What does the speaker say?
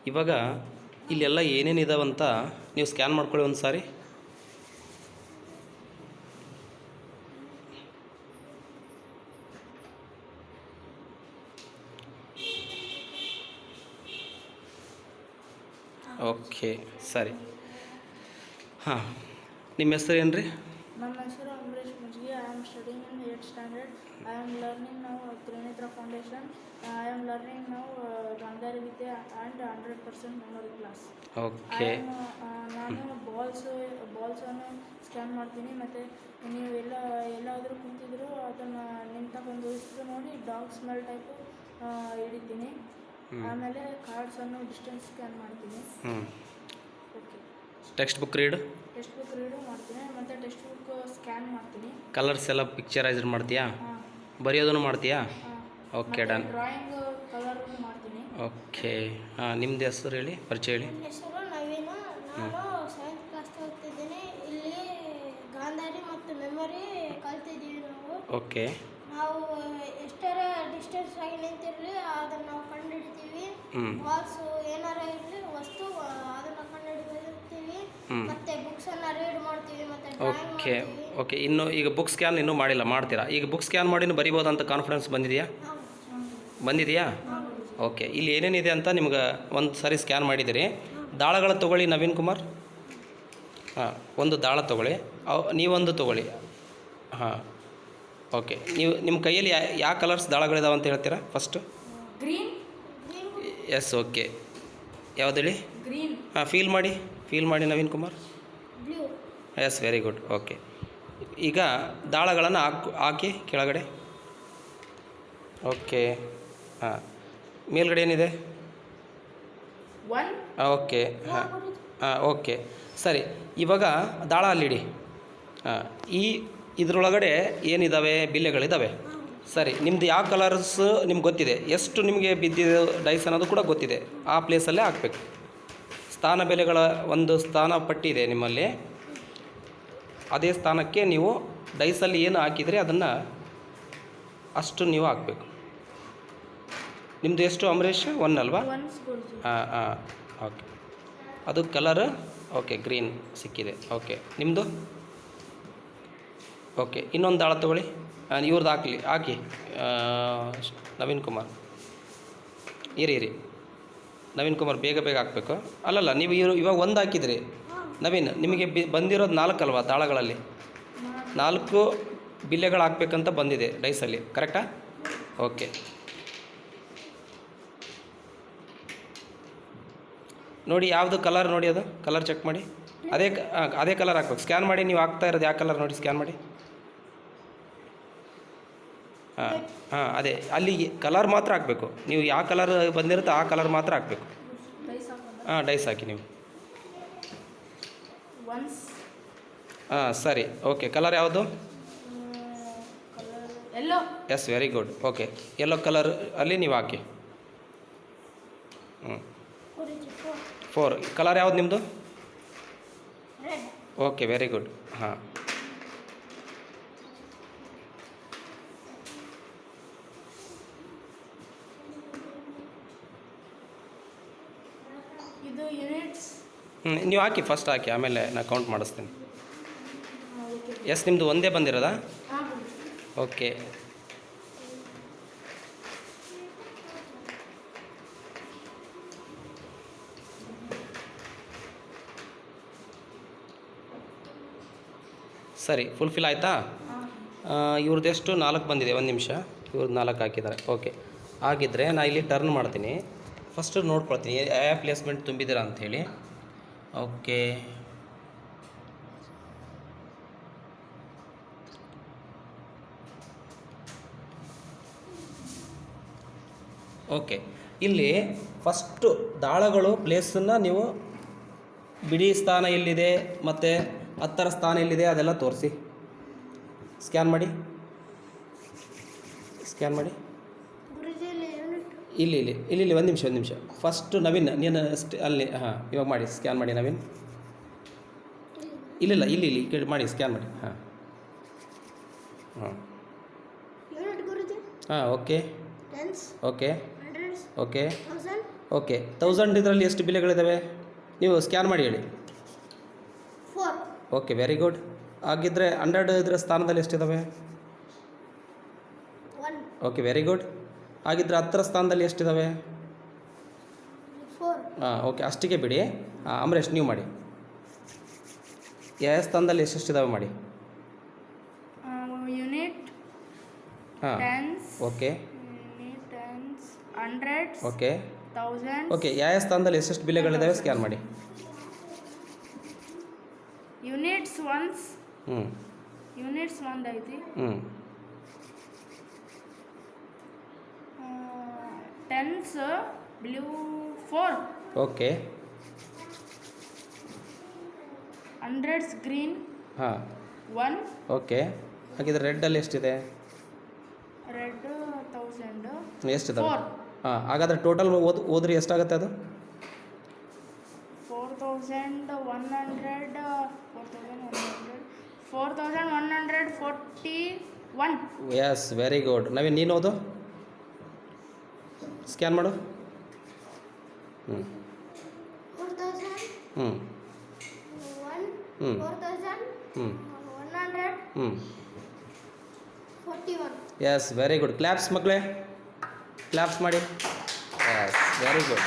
ಇವಾಗ ಇಲ್ಲೆಲ್ಲ ಏನೇನು ಇದಾವಂತ ನೀವು ಸ್ಕ್ಯಾನ್ ಮಾಡ್ಕೊಳ್ಳಿ ಒಂದು ಸಾರಿ. ಓಕೆ ಸರಿ. ಹಾಂ, ನಿಮ್ಮ ಹೆಸರು ಏನು ರೀ? ನನ್ನ ಹೆಸರು Ambarish Mujgi. I am studying in 8th standard. I am learning now Trinetra foundation. I am learning now Gandhari ವಿದ್ಯೆ ಆ್ಯಂಡ್ 100% ಮೆಮೊರಿ ಕ್ಲಾಸ್. ಓಕೆ. ನಾನು ಬಾಲ್ಸನ್ನು ಸ್ಕ್ಯಾನ್ ಮಾಡ್ತೀನಿ. ಮತ್ತು ನೀವು ಎಲ್ಲಾದರೂ ಕುಂತಿದ್ರು ಅದನ್ನು ನಿಂತಕೊಂಡು ಊಹಿಸಿದ್ರು ನೋಡಿ ಡಾಗ್ ಸ್ಮೆಲ್ ಟೈಪು ಹಿಡಿತೀನಿ. ಆಮೇಲೆ ಕಾರ್ಡ್ಸನ್ನು ಡಿಸ್ಟೆನ್ಸ್ ಸ್ಕ್ಯಾನ್ ಮಾಡ್ತೀನಿ. ಓಕೆ. ಟೆಕ್ಸ್ಟ್ ಬುಕ್ ರೀಡು ಮಾಡ್ತೀನಿ. ಮತ್ತು ಟೆಕ್ಸ್ಟ್ ಬುಕ್ ಸ್ಕ್ಯಾನ್ ಮಾಡ್ತೀನಿ. ಕಲರ್ಸ್ ಎಲ್ಲ ಪಿಕ್ಚರೈಸ್ಡ್ ಮಾಡ್ತೀಯಾ? ಬರೆಯೋದನ್ನು ಮಾಡ್ತೀಯಾ? Okay, done. ಡ್ರಾಯಿಂಗ್ ಕಲರ್ ಮಾಡ್ತೀನಿ. ಓಕೆ. ಹಾಂ, ನಿಮ್ಮದು ಹೆಸರು ಹೇಳಿ, ಪರಿಚಯ ಹೇಳಿ. ನನ್ನ ಹೆಸರು ನವೀನ. ನಾನು 7th ಕ್ಲಾಸ್ ಓದ್ತಿದ್ದೀನಿ. ಇಲ್ಲಿ ಗಾಂಧಾರಿ ಮತ್ತು ಮೆಮೊರಿ ಕಲ್ತಿದ್ದೀವಿ ನಾವು. ಓಕೆ. ನಾವು ಎಷ್ಟರ ಡಿಸ್ಟೆನ್ಸ್ ಆಗಿ ನಿಂತಿರಲಿ ಅದನ್ನು ನಾವು ಕಂಡುಹಿಡಿತೀವಿ. ಬಾಲ್ಸು ಏನಾರ ಇರಲಿ ವಸ್ತು ಅದನ್ನು ಕಂಡುಹಿಡಿತೀವಿ. ಮತ್ತು ಬುಕ್ಸನ್ನು ರೀಡ್ ಮಾಡ್ತೀವಿ ಮತ್ತು ಡ್ರಾಯಿಂಗ್ ಓಕೆ ಮಾಡ್ತೀವಿ. ಓಕೆ. ಇನ್ನು ಈಗ ಬುಕ್ ಸ್ಕ್ಯಾನ್ ಇನ್ನೂ ಮಾಡಿಲ್ಲ, ಮಾಡ್ತೀರಾ? ಈಗ ಬುಕ್ ಸ್ಕ್ಯಾನ್ ಮಾಡಿನೂ ಬರಿಬೋದಂತ ಕಾನ್ಫಿಡೆನ್ಸ್ ಬಂದಿದೆಯಾ? ಬಂದಿದೆಯಾ? ಓಕೆ. ಇಲ್ಲಿ ಏನೇನಿದೆ ಅಂತ ನಿಮ್ಗೆ ಒಂದು ಸಾರಿ ಸ್ಕ್ಯಾನ್ ಮಾಡಿದ್ದೀರಿ. ದಾಳಗಳು ತೊಗೊಳ್ಳಿ ನವೀನ್ ಕುಮಾರ್. ಹಾಂ, ಒಂದು ದಾಳ ತೊಗೊಳ್ಳಿ. ನೀವೊಂದು ತೊಗೊಳ್ಳಿ. ಹಾಂ, ಓಕೆ. ನೀವು ನಿಮ್ಮ ಕೈಯಲ್ಲಿ ಯಾವ ಕಲರ್ಸ್ ದಾಳಗಳಿದಾವೆ ಅಂತ ಹೇಳ್ತೀರಾ ಫಸ್ಟು? ಗ್ರೀನ್. S, okay. ಯಾವ್ದು ಹೇಳಿ? ಗ್ರೀನ್. ಹಾಂ, ಫೀಲ್ ಮಾಡಿ Naveen Kumar. Blue. Yes, very good. Okay. ಈಗ ದಾಳಗಳನ್ನು ಹಾಕಿ ಕೆಳಗಡೆ. ಓಕೆ. ಹಾಂ, ಮೇಲ್ಗಡೆ ಏನಿದೆ? 1. ಓಕೆ. ಹಾಂ ಹಾಂ, ಓಕೆ ಸರಿ. ಇವಾಗ ದಾಳ ಅಲ್ಲಿಡಿ. ಹಾಂ, ಇದರೊಳಗಡೆ ಏನಿದ್ದಾವೆ? ಬಿಲ್ಲೆಗಳಿದ್ದಾವೆ. ಸರಿ, ನಿಮ್ಮದು ಯಾವ ಕಲರ್ಸ್ ನಿಮ್ಗೆ ಗೊತ್ತಿದೆ, ಎಷ್ಟು ನಿಮಗೆ ಬಿದ್ದಿದೆ ಡೈಸ್ ಅನ್ನೋದು ಕೂಡ ಗೊತ್ತಿದೆ. ಆ ಪ್ಲೇಸಲ್ಲೇ ಹಾಕಬೇಕು. ಸ್ಥಾನ ಬೆಲೆಗಳ ಒಂದು ಸ್ಥಾನ ಪಟ್ಟಿ ಇದೆ ನಿಮ್ಮಲ್ಲಿ. ಅದೇ ಸ್ಥಾನಕ್ಕೆ ನೀವು ಡೈಸಲ್ಲಿ ಏನು ಹಾಕಿದರೆ ಅದನ್ನು ಅಷ್ಟು ನೀವು ಹಾಕಬೇಕು. ನಿಮ್ಮದು ಎಷ್ಟು ಅಮರೇಶ್? 1 ಅಲ್ವಾ? ಹಾಂ ಹಾಂ, ಓಕೆ. ಅದು ಕಲರ್ ಓಕೆ, ಗ್ರೀನ್ ಸಿಕ್ಕಿದೆ. ಓಕೆ, ನಿಮ್ಮದು? ಓಕೆ. ಇನ್ನೊಂದು ದಾಳ ತೊಗೊಳ್ಳಿ. ಇವ್ರದ್ದು ಹಾಕಿ ನವೀನ್ ಕುಮಾರ್. ಇರಿ ನವೀನ್ ಕುಮಾರ್, ಬೇಗ ಹಾಕಬೇಕು. ಅಲ್ಲಲ್ಲ, ನೀವು ಇವಾಗ ಒಂದು ಹಾಕಿದ್ರಿ ನವೀನ್. ನಿಮಗೆ ಬಂದಿರೋದು 4 ಅಲ್ವಾ ದಾಳಗಳಲ್ಲಿ? 4 ಬಿಲ್ಲೆಗಳು ಹಾಕ್ಬೇಕಂತ ಬಂದಿದೆ ಡೈಸಲ್ಲಿ, ಕರೆಕ್ಟಾ? ಓಕೆ. ನೋಡಿ ಯಾವುದು ಕಲರ್, ನೋಡಿ ಅದು ಕಲರ್ ಚೆಕ್ ಮಾಡಿ. ಅದೇ ಕಲರ್ ಹಾಕ್ಬೇಕು. ಸ್ಕ್ಯಾನ್ ಮಾಡಿ. ನೀವು ಹಾಕ್ತಾ ಇರೋದು ಯಾವ ಕಲರ್ ನೋಡಿ, ಸ್ಕ್ಯಾನ್ ಮಾಡಿ. ಹಾಂ ಹಾಂ, ಅದೇ ಅಲ್ಲಿ ಕಲರ್ ಮಾತ್ರ ಹಾಕಬೇಕು. ನೀವು ಯಾವ ಕಲರ್ ಬಂದಿರುತ್ತೋ ಆ ಕಲರ್ ಮಾತ್ರ ಹಾಕಬೇಕು. ಹಾಂ, ಡೈಸ್ ಹಾಕಿ ನೀವು. ಹಾಂ, ಸರಿ. ಓಕೆ. ಕಲರ್ ಯಾವುದು? Yellow. Yes, very good. Okay, yellow colour ಅಲ್ಲಿ ನೀವು ಹಾಕಿ. 4. ಕಲರ್ ಯಾವುದು ನಿಮ್ಮದು? ರೆಡ್. Okay, very good. ಹಾಂ, ಇದು ಯೂನಿಟ್ಸ್. ನೀವು ಹಾಕಿ, ಫಸ್ಟ್ ಹಾಕಿ, ಆಮೇಲೆ ನಾನು ಕೌಂಟ್ ಮಾಡಿಸ್ತೀನಿ. ಎಸ್, ನಿಮ್ಮದು ಒಂದೇ ಬಂದಿರೋದಾ? ಓಕೆ. ಸರಿ, ಫುಲ್ಫಿಲ್ ಆಯಿತಾ? ಇವ್ರದ್ದು ಎಷ್ಟು? 4 ಬಂದಿದೆ. 1 ನಿಮಿಷ. ಇವ್ರದ್ದು 4 ಹಾಕಿದ್ದಾರೆ. ಓಕೆ. ಹಾಗಿದ್ದರೆ ನಾನು ಇಲ್ಲಿ ಟರ್ನ್ ಮಾಡ್ತೀನಿ. ಫಸ್ಟು ನೋಡ್ಕೊಳ್ತೀನಿ ಯಾವ ಪ್ಲೇಸ್ಮೆಂಟ್ ತುಂಬಿದ್ದೀರಾ ಅಂಥೇಳಿ. ಓಕೆ. ಓಕೆ, ಇಲ್ಲಿ ಫಸ್ಟು ದಾಳಗಳು ಪ್ಲೇಸನ್ನು ನೀವು ಬಿಡಿ ಸ್ಥಾನ ಎಲ್ಲಿದೆ ಮತ್ತು ಹತ್ತರ ಸ್ಥಾನ ಎಲ್ಲಿದೆ ಅದೆಲ್ಲ ತೋರಿಸಿ. ಸ್ಕ್ಯಾನ್ ಮಾಡಿ. ಇಲ್ಲಿ 1 ನಿಮಿಷ. ಫಸ್ಟು ನವೀನ್, ನೀನು ಅಲ್ಲಿ ಹಾಂ, ಇವಾಗ ಮಾಡಿ, ಸ್ಕ್ಯಾನ್ ಮಾಡಿ ನವೀನ್. ಇಲ್ಲಿ ಕೇಳಿ ಮಾಡಿ, ಸ್ಕ್ಯಾನ್ ಮಾಡಿ. ಹಾಂ ಹಾಂ, ಓಕೆ. ಓಕೆ. ಓಕೆ. ಓಕೆ 1000 ಇದರಲ್ಲಿ ಎಷ್ಟು ಬೆಲೆಗಳಿದ್ದಾವೆ ನೀವು ಸ್ಕ್ಯಾನ್ ಮಾಡಿ ಹೇಳಿ. 4. Okay very good. ಹಾಗಿದ್ದರೆ 100 ಇದರ ಸ್ಥಾನದಲ್ಲಿ ಎಷ್ಟಿದ್ದಾವೆ? 1. Okay very good. ಹಾಗಿದ್ದರೆ 10ರ ಸ್ಥಾನದಲ್ಲಿ ಎಷ್ಟಿದ್ದಾವೆ? 4. ಹಾಂ ಓಕೆ ಅಷ್ಟಿಗೆ ಬಿಡಿ. ಅಮರೇಶ್ ನೀವು ಮಾಡಿ. ಯಾವ ಸ್ಥಾನದಲ್ಲಿ ಎಷ್ಟೆಷ್ಟಿದ್ದಾವೆ ಮಾಡಿ. ಯೂನಿಟ್, ಹಾಂ tense, okay unit, tense, hundreds, okay thousand. Okay ಯಾವ ಸ್ಥಾನದಲ್ಲಿ ಎಷ್ಟೆಷ್ಟು ಬೆಲೆಗಳಿದ್ದಾವೆ ಸ್ಕ್ಯಾನ್ ಮಾಡಿ. ಯೂನಿಟ್ಸ್ ಒನ್ಸ್, ಹ್ಞೂ ಯೂನಿಟ್ಸ್ ಒಂದೈತಿ. ಹ್ಞೂ tense blue 4, okay hundreds green ಹಾಂ 1, ಓಕೆ. ಹಾಗಿದ್ರೆ ರೆಡ್ಡಲ್ಲಿ ಎಷ್ಟಿದೆ? ರೆಡ್ 1000, ಎಷ್ಟಿದ್ದಾವೆ? 4. ಹಾಂ ಹಾಗಾದರೆ ಟೋಟಲ್ ಓದ್ರಿ ಎಷ್ಟಾಗುತ್ತೆ ಅದು? 4141. S very good. ನವೀನ್ ನೀನು ಓದು, ಸ್ಕ್ಯಾನ್ ಮಾಡು. ಹ್ಞೂ 4000. ಹ್ಞೂ 1. ಹ್ಞೂ 4141. ಹ್ಞೂ ಹ್ಞೂ 41. S very good. ಕ್ಲ್ಯಾಪ್ಸ್ ಮಕ್ಕಳೇ, ಕ್ಲ್ಯಾಪ್ಸ್ ಮಾಡಿ. S very good.